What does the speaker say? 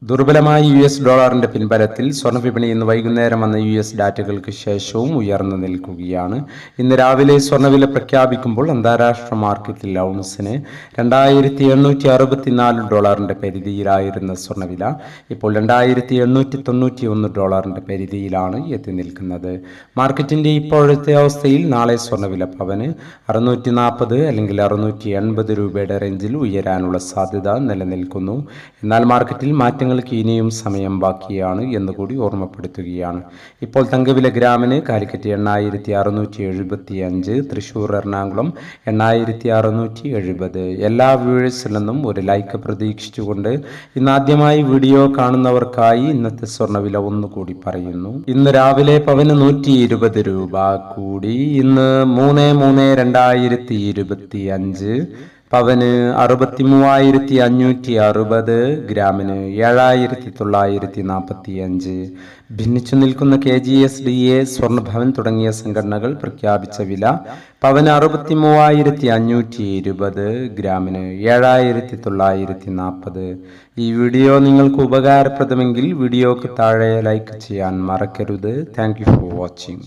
ദുർബലമായ US ഡോളറിന്റെ പിൻബലത്തിൽ സ്വർണ്ണവിപണി ഇന്ന് വൈകുന്നേരം വന്ന US ഡാറ്റകൾക്ക് ശേഷവും ഉയർന്നു നിൽക്കുകയാണ്. ഇന്ന് രാവിലെ സ്വർണ്ണവില പ്രഖ്യാപിക്കുമ്പോൾ അന്താരാഷ്ട്ര മാർക്കറ്റിൽ ഔൺസിന് $2,864 പരിധിയിലായിരുന്ന സ്വർണ്ണവില ഇപ്പോൾ $2,891 പരിധിയിലാണ് എത്തി നിൽക്കുന്നത്. മാർക്കറ്റിന്റെ ഇപ്പോഴത്തെ അവസ്ഥയിൽ നാളെ സ്വർണ്ണവില പവന് 640 അല്ലെങ്കിൽ 680 രൂപയുടെ റേഞ്ചിൽ ഉയരാനുള്ള സാധ്യത നിലനിൽക്കുന്നു. എന്നാൽ മാർക്കറ്റിൽ മാറ്റങ്ങൾ ഇനിയും സമയം ബാക്കിയാണ് എന്നുകൂടി ഓർമ്മപ്പെടുത്തുകയാണ്. ഇപ്പോൾ തങ്കവില ഗ്രാമിന് കാലിക്കറ്റ് 8675, തൃശൂർ എറണാകുളം 8670. എല്ലാ വ്യൂവേഴ്സിൽ നിന്നും ഒരു ലൈക്ക് പ്രതീക്ഷിച്ചുകൊണ്ട് ഇന്നാദ്യമായി വീഡിയോ കാണുന്നവർക്കായി ഇന്നത്തെ സ്വർണ്ണവില ഒന്നുകൂടി പറയുന്നു. ഇന്ന് രാവിലെ പവന് 120 രൂപ കൂടി. ഇന്ന് 3/3/2025 പവന് 63,560, ഗ്രാമിന് 7,945. ഭിന്നിച്ചു നിൽക്കുന്ന KGSDA, സ്വർണ്ണഭവൻ തുടങ്ങിയ സംഘടനകൾ പ്രഖ്യാപിച്ച വില പവന് 63,520, ഗ്രാമിന് 7,940. ഈ വീഡിയോ നിങ്ങൾക്ക് ഉപകാരപ്രദമെങ്കിൽ വീഡിയോക്ക് താഴെ ലൈക്ക് ചെയ്യാൻ മറക്കരുത്. Thank you for watching.